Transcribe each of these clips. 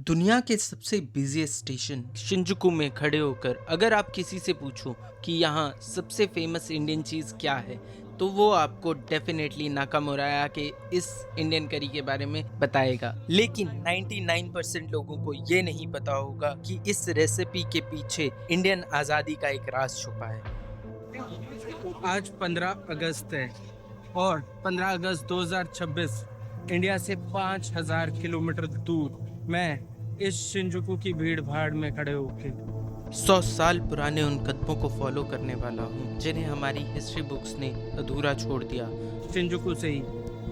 दुनिया के सबसे बिजिएस्ट स्टेशन शिंजुकू में खड़े होकर अगर आप किसी से पूछो कि यहाँ सबसे फेमस इंडियन चीज़ क्या है, तो वो आपको डेफिनेटली नाकामुराया के इस इंडियन करी के बारे में बताएगा। लेकिन 99% लोगों को ये नहीं पता होगा कि इस रेसिपी के पीछे इंडियन आज़ादी का एक राज छुपा है। आज 15 अगस्त है और 15 अगस्त 2026 इंडिया से 5000 किलोमीटर दूर मैं इस शिंजुकू की भीड़ भाड़ में खड़े होके 100 साल पुराने उन कदमों को फॉलो करने वाला हूँ जिन्हें हमारी हिस्ट्री बुक्स ने अधूरा छोड़ दिया। शिंजुकू से ही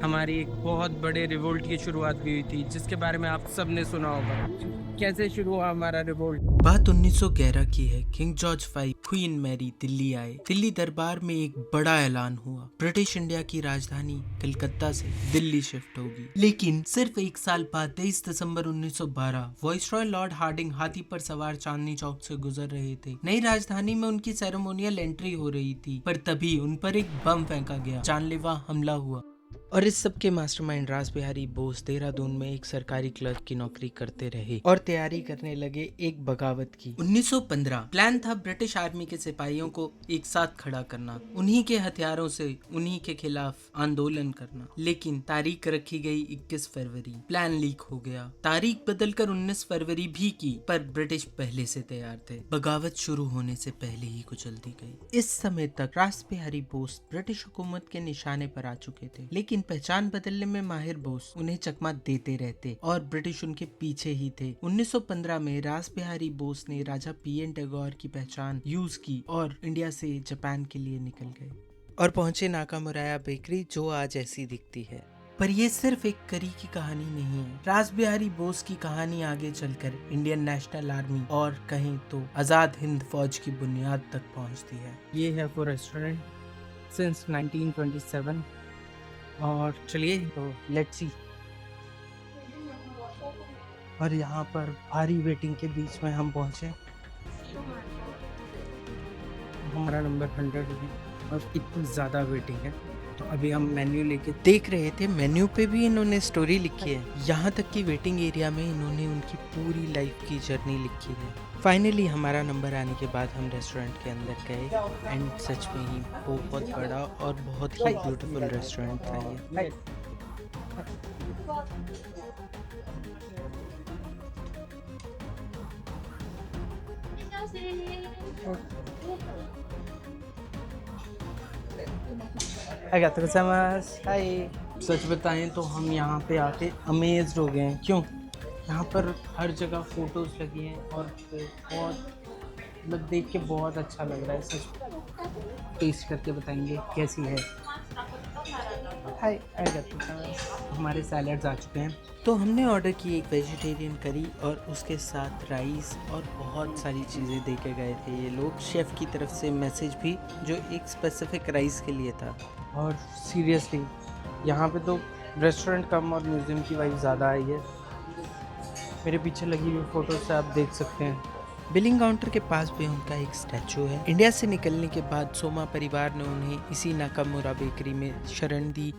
हमारी एक बहुत बड़े रिवोल्ट की शुरुआत हुई थी, जिसके बारे में आप सबने सुना होगा। कैसे शुरू हुआ हमारा रिवोल्ट? बात 1911 की है। King George V, Queen Mary Delhi आए। दिल्ली दरबार में एक बड़ा ऐलान हुआ, ब्रिटिश इंडिया की राजधानी कलकत्ता से दिल्ली शिफ्ट होगी। लेकिन सिर्फ एक साल बाद 23 दिसंबर 1912 वाइसरॉय लॉर्ड हार्डिंग हाथी पर सवार चांदनी चौक से गुजर रहे थे। नई राजधानी में उनकी सेरेमोनियल एंट्री हो रही थी, पर तभी उन पर एक बम फेंका गया, जानलेवा हमला हुआ। और इस सब के मास्टरमाइंड रास बिहारी बोस देहरादून में एक सरकारी क्लर्क की नौकरी करते रहे और तैयारी करने लगे एक बगावत की। 1915 प्लान था ब्रिटिश आर्मी के सिपाहियों को एक साथ खड़ा करना, उन्हीं के हथियारों से उन्हीं के खिलाफ आंदोलन करना। लेकिन तारीख रखी गई 21 फरवरी। प्लान लीक हो गया, तारीख बदलकर 19 फरवरी भी की, पर ब्रिटिश पहले से तैयार थे। बगावत शुरू होने से पहले ही कुचल दी गई। इस समय तक रास बिहारी बोस ब्रिटिश हुकूमत के निशाने पर आ चुके थे, लेकिन पहचान बदलने में माहिर बोस उन्हें चकमा देते रहते और ब्रिटिश उनके पीछे ही थे। 1915 में रास बिहारी बोस ने राजा PN टैगोर की पहचान यूज की और इंडिया से जापान के लिए निकल गए और पहुंचे नाकामुराया बेकरी, जो आज ऐसी दिखती है। पर यह सिर्फ एक करी की कहानी नहीं है। रास बिहारी बोस की कहानी आगे चलकर इंडियन नेशनल आर्मी और कहें तो आजाद हिंद फौज की बुनियाद तक पहुंचती है। ये है वो रेस्टोरेंट सिंस 1927 और चलिए तो लेट्स सी। और यहाँ पर भारी वेटिंग के बीच में हम पहुँचे। हमारा नंबर 100 है और इतनी ज़्यादा वेटिंग है, तो अभी हम मेन्यू लेके देख रहे थे। मेन्यू पे भी इन्होंने स्टोरी लिखी है, यहाँ तक कि वेटिंग एरिया में इन्होंने उनकी पूरी लाइफ की जर्नी लिखी है। फाइनली हमारा नंबर आने के बाद हम रेस्टोरेंट के अंदर गए एंड सच में ही बहुत बड़ा और बहुत ही ब्यूटीफुल रेस्टोरेंट था ये। हाय। सच बताएं तो हम यहाँ पे आके अमेज्ड हो गए हैं। क्यों? यहाँ पर हर जगह फोटोज लगी हैं और बहुत मतलब देख के बहुत अच्छा लग रहा है। सच टेस्ट करके बताएंगे कैसी है। हाय, हमारे सैलड्स आ चुके हैं। तो हमने ऑर्डर की एक वेजिटेरियन करी और उसके साथ राइस और बहुत सारी चीज़ें दे के गए थे ये लोग। शेफ़ की तरफ से मैसेज भी जो एक स्पेसिफिक राइस के लिए था। और सीरियसली यहाँ पे तो रेस्टोरेंट कम और म्यूज़ियम की वाइब ज़्यादा आई है। मेरे पीछे लगी हुई फ़ोटो से आप देख सकते हैं। बिलिंग काउंटर के पास भी उनका एक स्टैचू है। इंडिया से निकलने के बाद सोमा परिवार ने उन्हें इसी नाकामुरा बेकरी में शरण दी,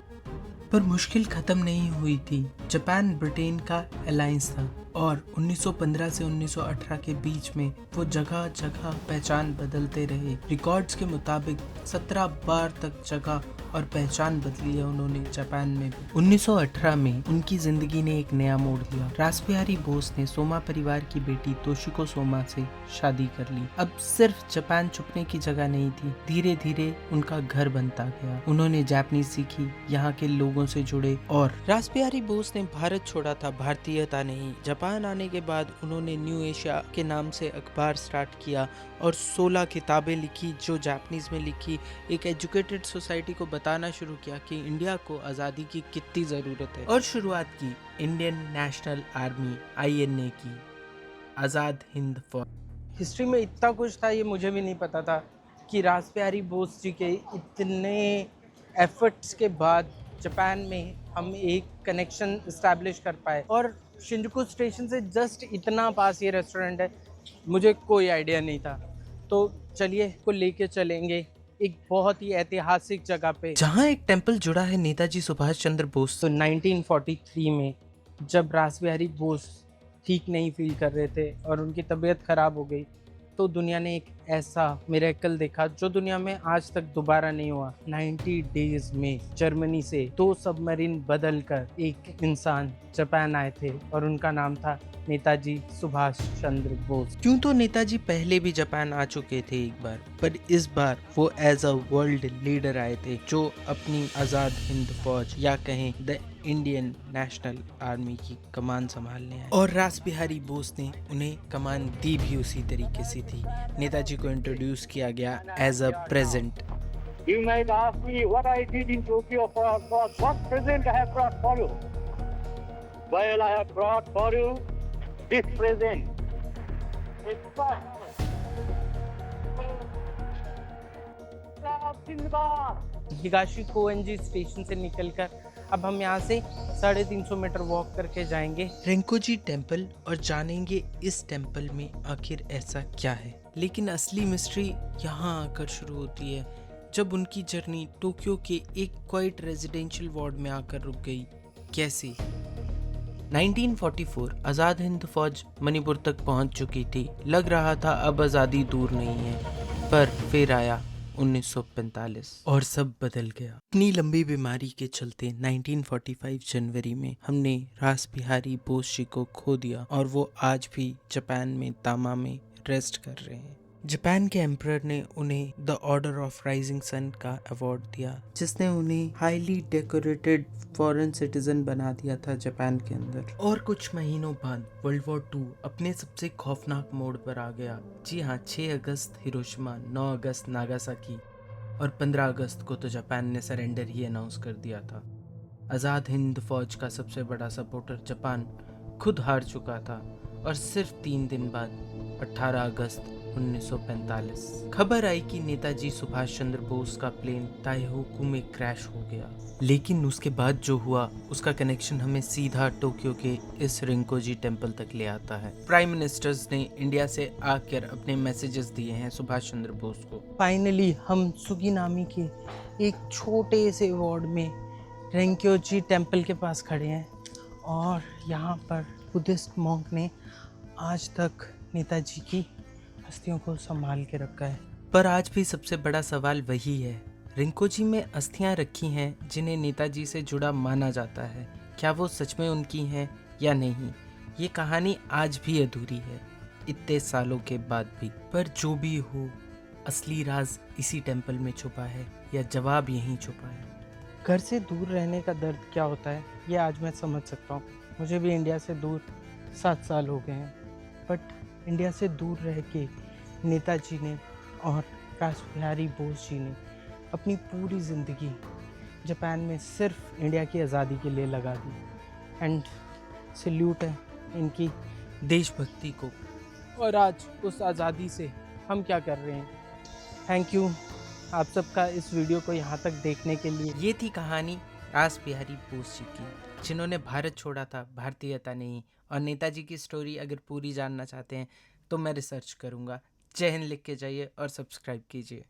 पर मुश्किल खत्म नहीं हुई थी। जापान ब्रिटेन का अलायंस था और 1915 से 1918 के बीच में वो जगह जगह पहचान बदलते रहे। रिकॉर्ड्स के मुताबिक 17 बार तक जगह और पहचान बदली है उन्होंने जापान में भी। 1918 में उनकी जिंदगी ने एक नया मोड़ लिया। रास बिहारी बोस ने सोमा परिवार की बेटी तोशिको सोमा से शादी कर ली। अब सिर्फ जापान छुपने की जगह नहीं थी, धीरे धीरे उनका घर बनता गया। उन्होंने जापानीज सीखी, यहाँ के लोगों से जुड़े और रास बिहारी बोस ने भारत छोड़ा था, भारतीयता नहीं। जापान आने के बाद उन्होंने न्यू एशिया के नाम से अखबार स्टार्ट किया और 16 किताबें लिखी जो जापानीज में लिखी। एक एजुकेटेड सोसाइटी को बताना शुरू किया कि इंडिया को आज़ादी की कितनी ज़रूरत है और शुरुआत की इंडियन नेशनल आर्मी INA की, आज़ाद हिंद फौज। हिस्ट्री में इतना कुछ था ये मुझे भी नहीं पता था कि रास बिहारी बोस जी के इतने एफर्ट्स के बाद जापान में हम एक कनेक्शन इस्टेब्लिश कर पाए। और शिंजुकू स्टेशन से जस्ट इतना पास ये रेस्टोरेंट है, मुझे कोई आइडिया नहीं था। तो चलिए को लेके चलेंगे एक बहुत ही ऐतिहासिक जगह पे, जहाँ एक टेम्पल जुड़ा है नेताजी सुभाष चंद्र बोस। तो 1943 में जब रास बिहारी बोस ठीक नहीं फील कर रहे थे और उनकी तबीयत ख़राब हो गई, तो दुनिया ने एक ऐसा मिरेकल देखा जो दुनिया में आज तक दोबारा नहीं हुआ। 90 डेज में जर्मनी से 2 सबमरीन बदल कर एक इंसान जापान आए थे और उनका नाम था नेताजी सुभाष चंद्र बोस। क्यों तो नेताजी पहले भी जापान आ चुके थे एक बार, पर इस बार वो एज अ वर्ल्ड लीडर आए थे जो अपनी आजाद हिंद फौज या कहें द इंडियन नेशनल आर्मी की कमान संभालने आए, और रास बिहारी बोस ने उन्हें कमान दी भी उसी तरीके से थी। नेताजी को इंट्रोड्यूस किया गया as a present. You might ask me what I did in Tokyo for what present I have brought for you. Well, I have brought for you this present. Higashi Koenji station से निकलकर अब हम यहाँ से 350 metre walk करके जाएंगे रिंकोजी temple और जानेंगे इस टेम्पल में आखिर ऐसा क्या है। लेकिन असली मिस्ट्री यहाँ आकर शुरू होती है जब उनकी जर्नी टोक्यो के एक क्वाइट रेजिडेंशियल वार्ड में आकर रुक गई। कैसे? 1944 आज़ाद हिंद फौज मणिपुर तक पहुंच चुकी थी। लग रहा था अब आज़ादी दूर नहीं है, पर फिर आया 1945 और सब बदल गया। इतनी लंबी बीमारी के चलते 1945 जनवरी में हमने रास बिहारी बोस जी को खो दिया और वो आज भी जापान में तामा में रेस्ट कर रहे हैं। जापान के एम्परर ने उन्हें the Order of Rising Sun का अवार्ड दिया, जिसने उन्हें हाईली डेकोरेटेड फॉरेन सिटीजन बना दिया था जापान के अंदर। और कुछ महीनों बाद वर्ल्ड वॉर 2 अपने सबसे खौफनाक मोड़ पर आ गया। जी हाँ, 6 अगस्त हिरोशिमा, 9 अगस्त नागासाकी और 15 अगस्त को तो जापान ने सरेंडर ही अनाउंस कर दिया था। आज़ाद हिंद फौज का सबसे बड़ा सपोर्टर जापान खुद हार चुका था और सिर्फ 3 दिन बाद 18 अगस्त 1945 खबर आई कि नेताजी सुभाष चंद्र बोस का प्लेन ताइहोकू में क्रैश हो गया। लेकिन उसके बाद जो हुआ उसका कनेक्शन हमें सीधा टोक्यो के इस रिंकोजी टेम्पल तक ले आता है। प्राइम मिनिस्टर्स ने इंडिया से आकर अपने मैसेजेस दिए हैं सुभाष चंद्र बोस को। फाइनली हम सुगिनामी के एक छोटे से वार्ड में रिंक्योजी टेम्पल के पास खड़े हैं और यहाँ पर बुद्धिस्ट मॉन्क ने आज तक नेताजी की अस्थियों को संभाल के रखा है। पर आज भी सबसे बड़ा सवाल वही है, रिंकोजी में अस्थियां रखी हैं जिन्हें नेताजी से जुड़ा माना जाता है, क्या वो सच में उनकी हैं या नहीं? ये कहानी आज भी अधूरी है इतने सालों के बाद भी। पर जो भी हो, असली राज इसी टेम्पल में छुपा है या जवाब यहीं छुपा है। घर से दूर रहने का दर्द क्या होता है ये आज मैं समझ सकता हूँ। मुझे भी इंडिया से दूर 7 साल हो गए हैं, बट इंडिया से दूर रह के नेताजी ने और रास बिहारी बोस जी ने अपनी पूरी ज़िंदगी जापान में सिर्फ इंडिया की आज़ादी के लिए लगा दी। एंड सल्यूट है इनकी देशभक्ति को। और आज उस आज़ादी से हम क्या कर रहे हैं। थैंक यू आप सबका इस वीडियो को यहाँ तक देखने के लिए। ये थी कहानी रास बिहारी बोस जी की, जिन्होंने भारत छोड़ा था, भारतीयता नहीं। और नेताजी की स्टोरी अगर पूरी जानना चाहते हैं तो मैं रिसर्च करूँगा। जय हिंद लिख के जाइए और सब्सक्राइब कीजिए।